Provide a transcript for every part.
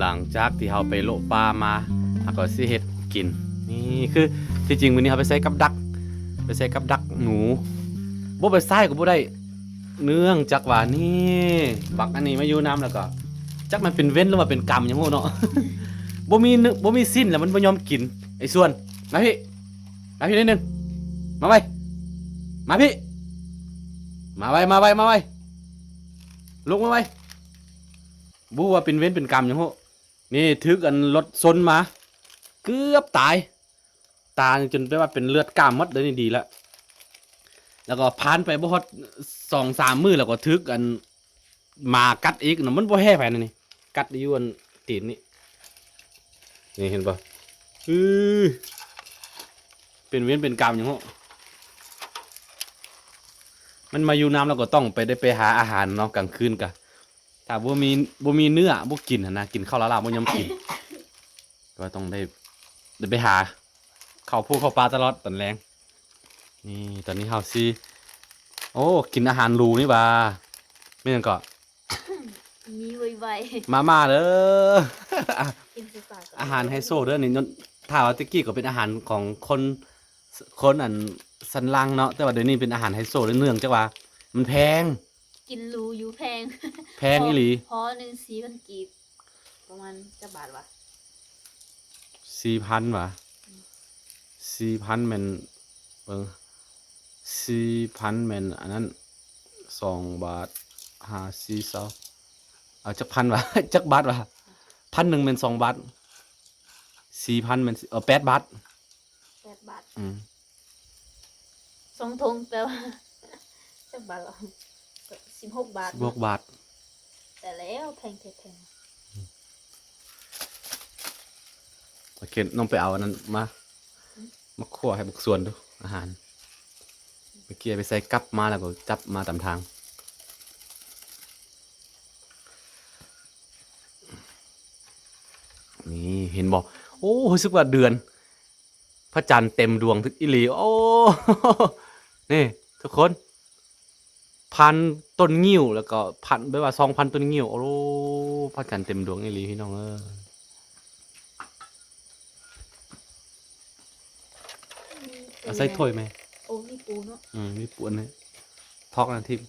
ลังจากที่เราไปโลปลามาเราก็สิเฮ็ดกินนี่คือที่จริงมื้อนี้เราไปใส่กับดักหนูบ่ไปใส่ก็บ่ได้เนื่องจากว่านี่บักอันนี้มาอยู่น้ำแล้วก็จักมันเป็นเว้นหรือว่าเป็นกรรมหยังบ่เนาะ บ่มีสิ้นแล้วมันบ่ยอมกินไอ้ส่วนมาพี่นิดนึงมาไว้มาพี่มาไว้ลุกมาไว้บูว่าเป็นเว้นเป็นกรรมหยังโหนี่ทึกอันรถซนมาเกือบตายตาจนไปว่าเป็นเลือดกล้ามหมดเลยนี่ดีแล้วก็ผ่านไปบ่ฮอด 2-3 มื้อแล้วก็ทึกอันมากัดอีกน่ะมันบ่แห้ไปนี่กัดอยู่อันตีนนี่เห็นป่ะเป็นเว้นเป็นกรรมอย่างโหมันมาอยู่น้ำแล้วก็ต้องไปหาอาหารเนาะกลางคืนกะถ้าบ่มีเนื้อบ่กินนะกินข้าวละลาบ่ยอมกินก็ต้องได้ไปหาข้าวผู้ข้าวปลาตลอดตอนแรงนี่ตอนนี้เฮาสิโอ้กินอาหารรูนี่บ่าไม่งั้นก็ มีไวมาเด้อ ๆกินสุสาน อาหารไฮโซเด้อนี่ถ้าว่าตะกี้ก็เป็นอาหารของคนอันสันลังเนาะแต่ว่าเดี๋ยวนี้เป็นอาหารไฮโซเนื่องจากว่ามันแพง กินรูอยู่แพง อีหลี พอหนึ่ง4,000 กีบประมาณจะบาทวะ 4,000 ว่ะ 4,000แม่นเบิ่ง 4,000แม่นอันนั้น2 บาท5 4 20เอาจักพันว่ะ จักบาทว่ะ1,000แม่น2 บาท 4,000แม่น8 บาท8 บาท 2 ธงแปลว่าจะบาทหรอ16 บาท 16 บาท แต่แล้วแพงโอเคน้องไปเอาอันนั้นมาคั่วให้บุกส่วนดูอาหารเมื่อกี้ไปใส่กับมาแล้วก็จับมาตามทางนี่เห็นบอกโอ้รู้สึกว่าเดือนพระจันทร์เต็มดวงทุกอิลีโอ้ นี่ทุกคน1,000 ต้นงิ้วแล้วก็1,000ไม่ว่า2,000 ต้นงิ้วโอ้พระจันทร์เต็มดวงอิลีพี่น้องเอาใส่ถ้วยไหม โอ้มีปูเนาะ มีปูอันนี้ทอกนะทิม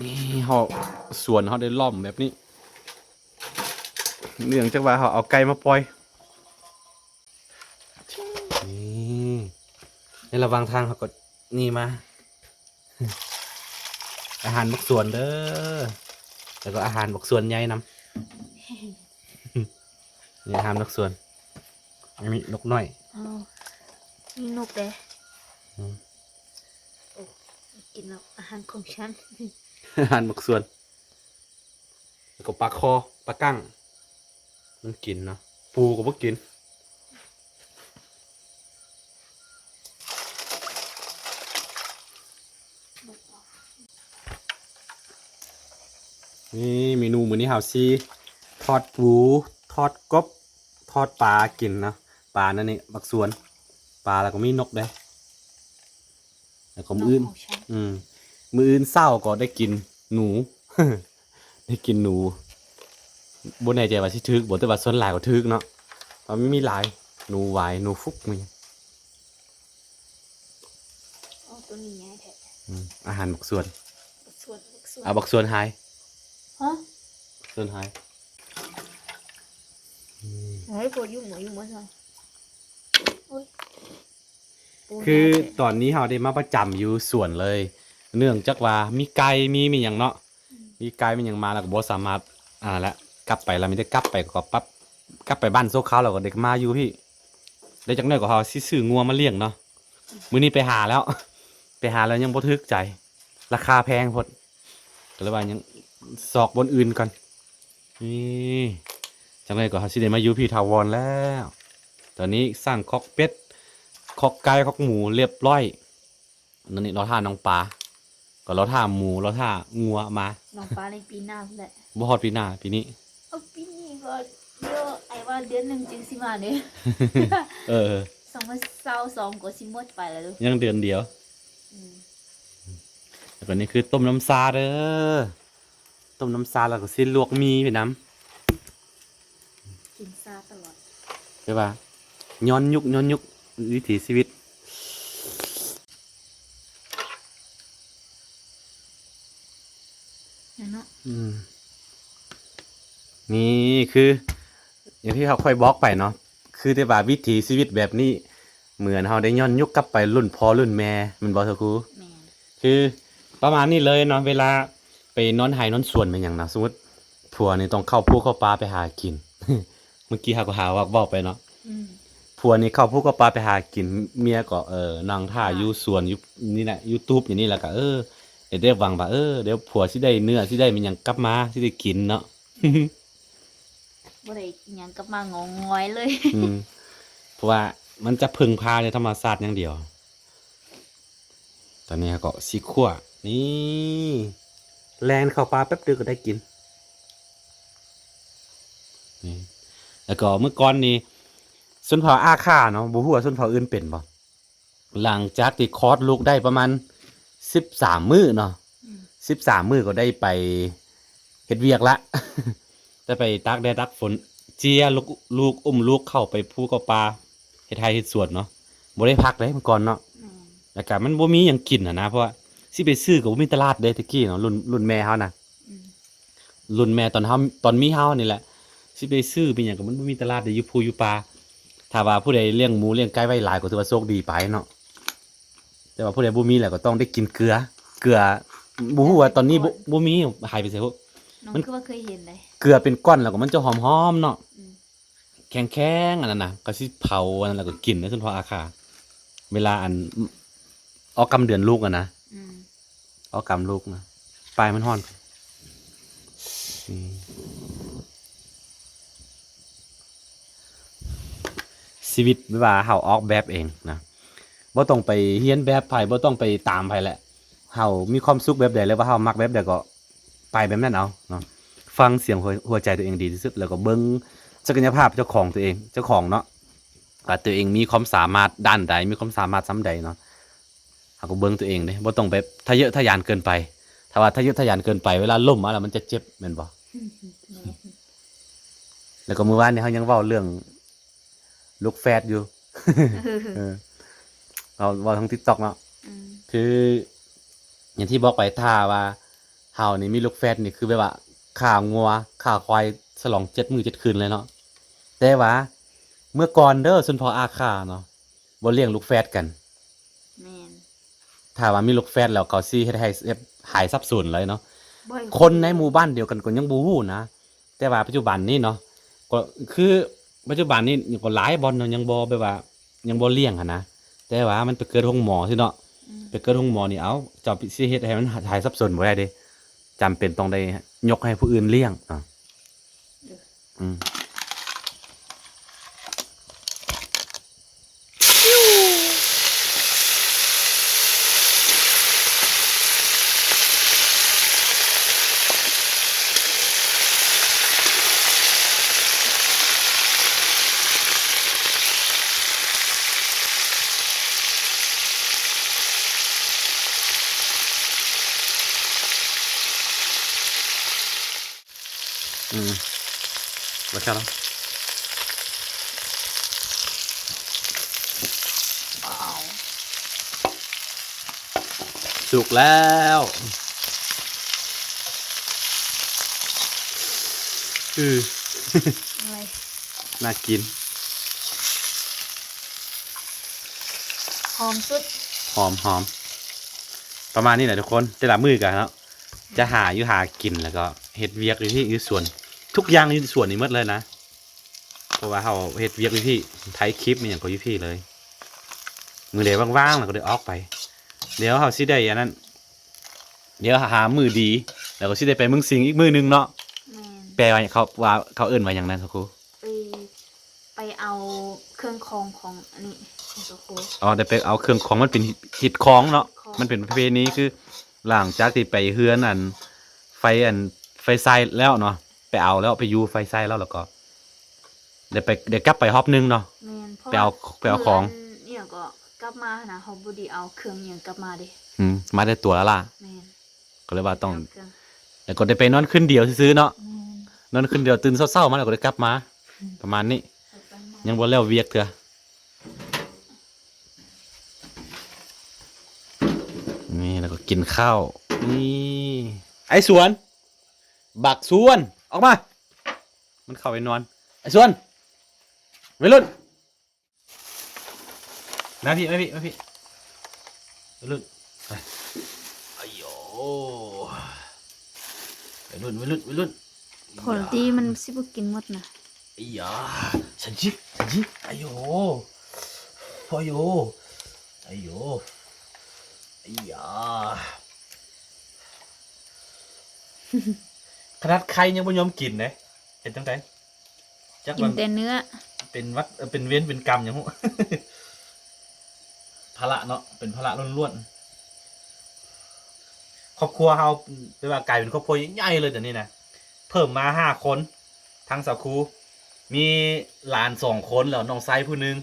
นี่เขาสวนเขาได้ล่อมแบบนี้เนื่องจากว่าเขาเอาไก่มาปล่อยนี่ในระหว่างทางเขาก็นี่มา อาหารบักสวนเด้อแล้วก็อาหารบักสวนใหญ่นำ นี่อาหารบักสวนมีนกน้อย มีนกเลยโอ้กินแล้วอาหารของฉัน อาหารบักสวนแล้วก็ปลาคอปลากั้งมันกินเนาะปูก็บ่กินนี่เมนูมื้อนี้เฮาสิทอดปูทอดกบทอดปลากินเนาะปลานั่นนี่บักสวนปลาแล้วก็มีนกเด้แล้วก็มื้ออื่น ของฉัน มื้ออื่นเช้าก็ได้กินหนู ได้กินหนูบ่แน่ใจว่าสิถึกบ่แต่ว่าส่วนหลายก็ถึกเนาะเพราะมันมีหลายหนูหวายหนูฟุกมี โอ้ตัวนี้ง่ายแท้ อาหารบักสวน ส่วน เอาบักสวนหาย ฮะ บักสวนหาย เฮ้ยปวดยุ่งหมดเลยโอ้ยปู คือ ง่ายแท้ ตอนนี้เฮาได้มาประจำอยู่สวนเลย เนื่องจากว่ามีไก่มีหยังเนาะมีไก่มีหยังมาแล้วก็บ่สามารถและกลับไปแล้วมีแต่กลับไปก็ปั๊บกลับไปบ้านโซเขาแล้วก็เด็กมาอยู่พี่ได้จักหน่อยก็เฮาสิซื้องัวมาเลี้ยงเนาะมื้อนี้ไปหาแล้ว ไปหาแล้วยังบ่ถึกใจ ราคาแพงโพดก็เลยว่ายังสอกบนอื่นก่อนนี่จังไดก็เฮาสิได้มาอยู่พี่ถาวรแล้ว ตอนนี้สร้างคอกเป็ดคอกไก่คอกหมูเรียบร้อยนั่นนี่เราท่าน้องปลาก็เราท่าหมูเราท่างัวมา น้องปลาในปีหน้าแหละ บ่ฮอดปีหน้าปีนี้ เอาปีนี้ก็เยอะไอ้ว่าเดือนหนึ่งจึงสิมาเนี่ย เออ 2022ก็สิหมดไปแล้วลูก ยังเดือนเดียว แล้วก็นี่คือต้มน้ำซาเด้อต้มน้ำซาแล้วก็สิลวกมีไปน้ กินซาตลอด ำใช่ป่ะย้อนยุควิถีชีวิต เนาะ นี่คือ อย่างที่เขาค่อยบอกไปเนาะคือแต่ว่าวิถีชีวิตแบบนี้เหมือนเขาได้ย้อนยุคกลับไปรุ่นพ่อรุ่นแม่มันบอกเถอะครู แม่น คือประมาณนี้เลยเนาะเวลาไปนอนไห้นอนสวนเป็นอย่างนะสมมติผัวนี่ต้องเข้าภูเข้าป่าไปหากิน เมื่อกี้เขาก็หาว่าบอกไปเนาะ อืม ผัวนี่เข้าภูเข้าป่าไปหากินเมียก็นั่งท่าอยู่สวนอยู่นี่แหละ YouTube อย่างนี้แหละก็เดี๋ยวได้หวังว่าเดี๋ยวผัวสิได้เนื้อสิได้มันหยังกลับมาสิได้กินเนาะ บ่ได้อิหยังกลับมางองงอยเลย อืมเพราะว่ามันจะพึ่งพาในธรรมชาติอย่างเดียว ตอนนี้ก็สิขั่วนี่แลนเข้าปลาแป๊บเดียวก็ได้กินนี่แล้วก็เมื่อก่อนนี้ส้นเผาอาค่าเนาะบ่ฮู้ว่าส้นเผาอื่นเป็นบ่หลังจากที่คลอดลูกได้ประมาณ13มื้อเนาะ อืม 13มื้อก็ได้ไปเฮ็ดเวียกละ ได้ไปตากแดดตากฝนเจียลูกอุ้มลูกเข้าไปภูกับปลาเฮ็ดไร่เฮ็ดสวนเนาะบ่ได้พักเลยเมื่อก่อนเนาะ แม่น แล้วก็มันบ่มีหยังกินนะเพราะว่าสิไปซื้อก็บ่มีตลาดเด้ตะกี้เนาะรุ่นแม่เฮานะ อืม รุ่นแม่ตอนมีเฮานี่แหละสิไปซื้อเป็นหยังก็มันบ่มีตลาดได้อยู่ภูอยู่ป่าถ้าว่าผู้ใดเลี้ยงหมูเลี้ยงไก่ไว้หลายก็ถือว่าโชคดีไปเนาะแต่ว่าผู้ใดบ่มีแล้วก็ต้องได้กินเกลือบ่ฮู้ว่าตอนนี้บ่มีหายไปไสพวก น้อง มัน คือว่าเคยเห็นเลย เกลือเป็นก้อนแล้วก็มันจะหอมๆเนาะ อืม แข็งๆอันนั้นน่ะก็สิเผาอันนั้นแล้วก็กินในส่วนพออาคาเวลาอันออกกำเดือนลูกอะนะ อืม เอากำลูกนะปลายมันห่อนชีวิตไม่ว่าเฮาออกแบบเองนะบ่ต้องไปเฮียนแบบไผบ่ต้องไปตามไผแหละเฮามีความสุขแบบใดแล้วว่าเฮามักแบบใดก็ไปแบบนั้นเอาเนาะฟังเสียงหัวใจตัวเองดีที่สุดแล้วก็เบิ่งศักยภาพเจ้าของตัวเองเจ้าของเนาะว่าตัวเองมีความสามารถด้านใดมีความสามารถส่ำใดเนาะเฮาก็เบิ่งตัวเองเด้บ่ต้องไปทะเยอทะยานเกินไป ถ้าว่าทะเยอทะยานเกินไปเวลาล่มมาแล้วมันจะเจ็บแม่นบ่ แม่น แล้วก็เมื่อวานนี้เขายังเว้าเรื่องลูกแฟดอยู่ เออเราเว้าทาง TikTok เนาะ อืม คือ อย่างที่บอกไปถ้าว่าเฮานี่มีลูกแฟดนี่คือแบบว่าฆ่างัวฆ่าควายฉลอง7มื้อ7คืนเลยเนาะแต่ว่าเมื่อก่อนเด้อซุนพ่ออาค่าเนาะบ่เลี้ยงลูกแฟดกัน แม่น ถ้าว่ามีลูกแฟดแล้วก็สิเฮ็ดให้หายสับสนเลยเนาะ บ่อย คนในหมู่บ้านเดียวกันก็ยังบ่ฮู้นะแต่ว่าปัจจุบันนี้เนาะก็คือปัจจุบันนี้ก็หลายบ่อนเนาะยังบ่แบบว่ายังบ่เลี้ยงหันนะแต่ว่ามันไปเกิดโรงหมอซิเนาะ อืม ไปเกิดโรงหมอนี่เอ้าเจ้าสิเฮ็ดให้มันหายสับสนบ่ได้เด้จำเป็นต้องได้ยกให้ผู้อื่นเลี้ยงอืมบ่ใช่เนาะ ว้าว สุกแล้วอือ อะไร น่ากิน หอมสุด หอมประมาณนี้แหละทุกคนแต่ละมือกันเนาะจะหากินแล้วก็เฮ็ดเวียกอยู่ที่อยู่สวน ทุกอย่างอยู่สวนนี่หมดเลยนะเพราะว่าเฮาเฮ็ดเวียกอยู่ที่ไทยคลิปมีหยังก็อยู่ที่เลย มือเดว่างๆแล้วก็ได้ออกไป เดี๋ยวเฮาสิได้อันนั้น เดี๋ยวหามือดี แล้วก็สิได้ไปเมืองสิงห์อีกมือหนึงเนาะ แม่น แปลว่าเขาเอิ้นว่าหยังนั้นครับครู ไปเอาเครื่องคองของอันนี้ของตัวโค อ๋อแต่ไปเอาเครื่องของมันเป็นหิดของเนาะ ของ มันเป็นประเพณีคือหลังจากที่ไปเฮือนไฟไส้แล้วเนาะไปเอาแล้วไปยูไฟไส้แล้วก็เดี๋ยวกลับไปฮอบนึงเนาะ แม่นเพราะ ไปเอาของ เนี่ยก็กลับมานะเฮาบ่ได้เอาเครื่องหยังกลับมาเด้ มาได้ตัวแล้วล่ะ แม่น เลยว่าต้อง เอาเครื่อง แล้วก็ได้ไปนอนคืนเดียวซื้อๆเนาะ แม่น นอนคืนเดียวตื่นเช้าๆมาแล้วก็ได้กลับมา ประมาณนี้ เอาไปมา ยังบ่แล้วเวียกเถอะนี่แล้วก็กินข้าวนี่ไอ้สวน บักสวนออกมา มันเข้าไปนอน ไอ้สวนวัยรุ่นมาพี่มาพี่มาพี่วัยรุ่นไปไอ้โยวัยรุ่นวัยรุ่นวัยรุ่น ผลดีมันสิบ่กินหมดนะ ไอ้ยาฉันจิไอ้โยพ่อโยไอ้โยไอ้ยา ขนาดใครยังไม่ยอมกินเลยเห็นจังไดจัก กิ มัน น แต่เนื้อ เป็นวัดเป็นเว้นเป็นกรรมอย่างหู ภาระเนาะเป็นภาระล้วนๆครอบครัวเฮาเรียกว่ากลายเป็นครอบครัวใหญ่ๆเลยแต่นี่นะเพิ่มมา5 คนทั้งสาวครูมีหลาน2 คนแล้วน้องไซผู้หนึง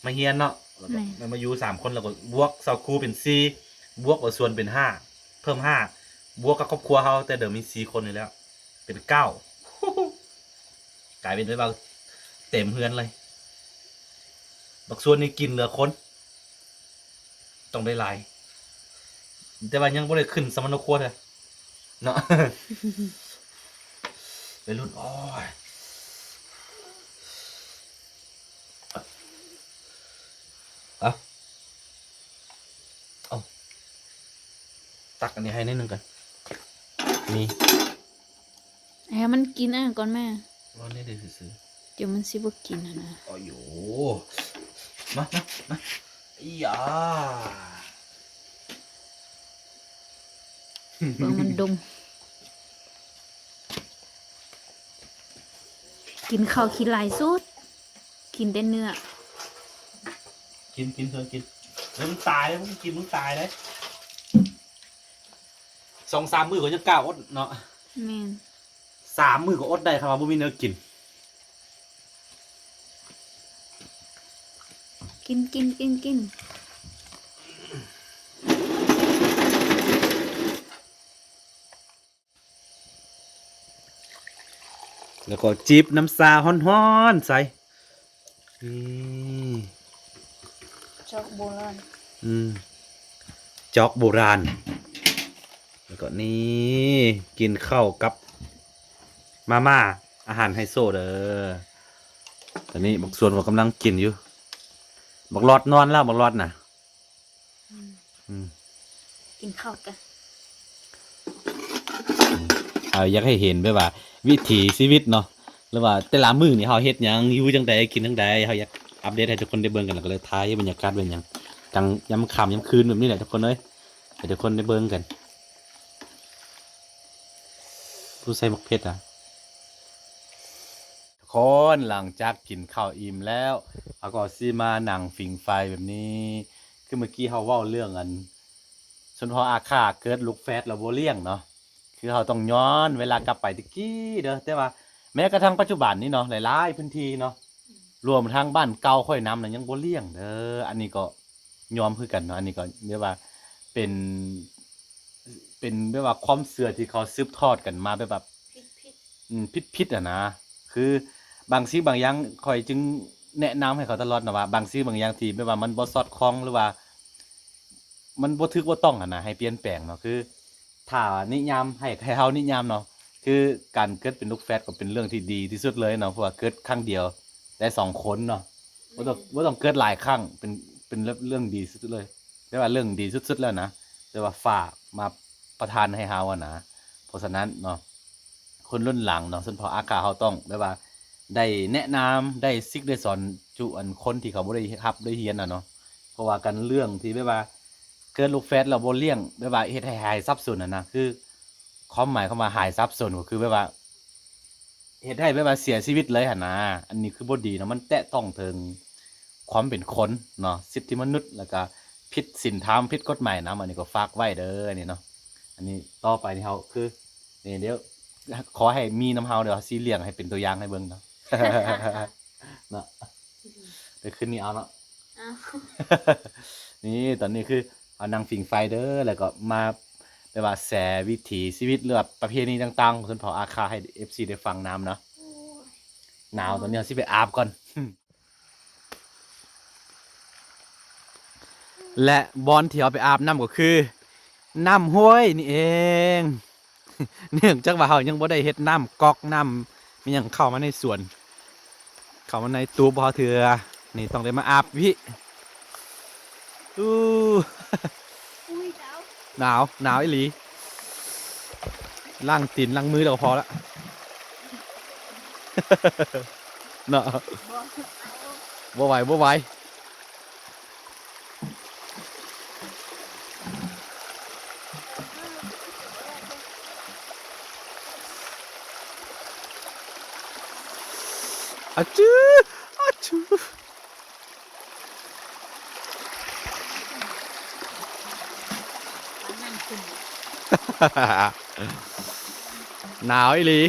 มาเฮียนเนาะแล้วก็มาอยู่3 คนแล้วก็บวกสาวครูเป็น4บวกกับส่วนเป็น5เพิ่ม5บวกกับครอบครัวเฮาแต่เดิมมี4 คนอยู่แล้ว เป็น9 กลายเป็นว่าเต็มเฮือนเลยบักส่วนนี่กินเหลือคนต้องได้หลายแต่ว่ายังบ่ได้ขึ้นสมรรถครัวเลยเนาะ ไปรุ่นโอ้ยเอาเอาตักอันนี้ให้นิดนึงกันนี่ ให้มันกินอ่ะก่อนแม่ ร้อนนี่เดี๋ยวซื้อ เดี๋ยวมันสิบ่กินนะ โอ้ยมาอีหยา เบิ่งมันดม กินข้าวขี้ลายสุด กินแต่เนื้อ กินเถอะกินแล้วมึงตายแล้วมึงกินมึงตายเลย2-3 มื้อก็จะกล้าอดเนาะ แม่น 3 มื้อก็อดได้ครับว่าบ่มีเนื้อกิน กิน แล้วก็จิบน้ำซาฮ้อนๆใส่นี่ จอกโบราณ จอกโบราณ แล้วก็นี่กินข้าวกับมาม่าอาหารไฮโซเด้อตอนนี้บักส่วนก็กำลังกินอยู่บักหลอดนอนแล้วบักหลอดน่ะ กินข้าวกัน เอาอยากให้เห็นไปว่า วิถีชีวิตเนาะหรือว่าแต่ละมื้อนี่เฮาเฮ็ดหยังอยู่จังใดกินจังใดเฮาอยากอัปเดตให้ทุกคนได้เบิ่งกันแล้วก็เลยถ่ายบรรยากาศเป็นหยังกลางยามค่ำยามคืนแบบนี้แหละทุกคนเอ้ยให้ทุกคนได้เบิ่งกันผู้ใส่หมกเพชรอ่ะทุกคนหลังจากกินข้าวอิ่มแล้วเฮาก็สิมานั่งผิงไฟแบบนี้คือเมื่อกี้เฮาเว้าเรื่องอันชนพออาฆาตเกิดลูกแฝดแล้วบ่เลี้ยงเนาะ คือเขาต้องย้อนเวลากลับไปตะกี้เด้อแต่ว่าแม้กระทั่งปัจจุบันนี้เนาะหลายๆพื้นที่เนาะรวมทั้งบ้านเก่าค่อยน้ำน่ะยังบ่เลี้ยงเด้ออันนี้ก็ยอมคือกันเนาะอันนี้ก็เรียกว่าเป็นเรียกว่าความเชื่อที่เขาสืบทอดกันมาแบบ ผิดอ่ะนะคือบางสิ่งบางอย่างค่อยจึงแนะนำให้เขาตลอดนะว่าบางสิ่งบางอย่างที่แบบว่ามันบ่สอดคล้องหรือว่า มันบ่ถูกบ่ต้องอ่ะนะให้เปลี่ยนแปลงเนาะคือ ถ้านิยามให้เฮานิยามเนาะคือการเกิดเป็นลูกแฝดก็เป็นเรื่องที่ดีที่สุดเลยเนาะเพราะว่าเกิดครั้งเดียวได้2 คนเนาะบ่ต้องเกิดหลายครั้งเป็นเรื่องดีสุดเลยเรียกว่าเรื่องดีสุดๆแล้วนะแต่ว่าฝากมาประทานให้เฮาอะนะเพราะฉะนั้นเนาะคนรุ่นหลังเนาะส่วนพออาคาเฮาต้องแบบว่า ได้แนะนำได้ซิกได้สอนจุอันคนที่เขาบ่ได้รับได้เรียนน่ะเนาะเพราะว่ากันเรื่องที่แบบว่า เกิดลูกแฝดแล้วบ่เลี้ยงแบบว่าเฮ็ดให้หายทรัพย์สินน่ะนะคือความหมายเข้ามาหายทรัพย์สินก็คือแบบว่าเฮ็ดให้แบบว่าเสียชีวิตเลยหั่นนะอันนี้คือบ่ดีเนาะมันแตะต้องถึงความเป็นคนเนาะสิทธิมนุษย์แล้วก็ผิดศีลธรรมผิดกฎหมายนะอันนี้ก็ฝากไว้เด้อนี่เนาะอันนี้ต่อไปนี่เฮาคือนี่เดี๋ยวขอให้มีน้ำเฮาเดี๋ยวสิเลี้ยงให้เป็นตัวอย่างให้เบิ่งเนาะ เนาะเดี๋ยวคืนนี้เอาเนาะ อ้าว นี่ตอนนี้คือเอานางฝิ่งไฟเด้อแล้วก็มา แต่ว่าแสวิถีชีวิตเรือประเพณีต่างๆคุณเผาอาคาให้ FC ได้ฟังน้ำเนาะ โอ้ย หนาวตอนนี้สิไปอาบก่อน และบอลที่เอาไปอาบน้ำก็คือน้ำห้วยนี่เอง เนื่องจากว่าเรายังบ่ได้เฮ็ดน้ำก๊อกน้ำมีหยังเข้ามาในสวน เข้ามาในตู้บ่อเถือนี่ต้องได้มาอาบพี่อู้ อุ้ยเจ้า หนาวอีหลีล้างตีนล้างมือแล้วก็พอละ เนาะ บอกเอา บ่ไหวอะจื้ออะจื้อ อันนั้นขึ้น หนาวอีหลี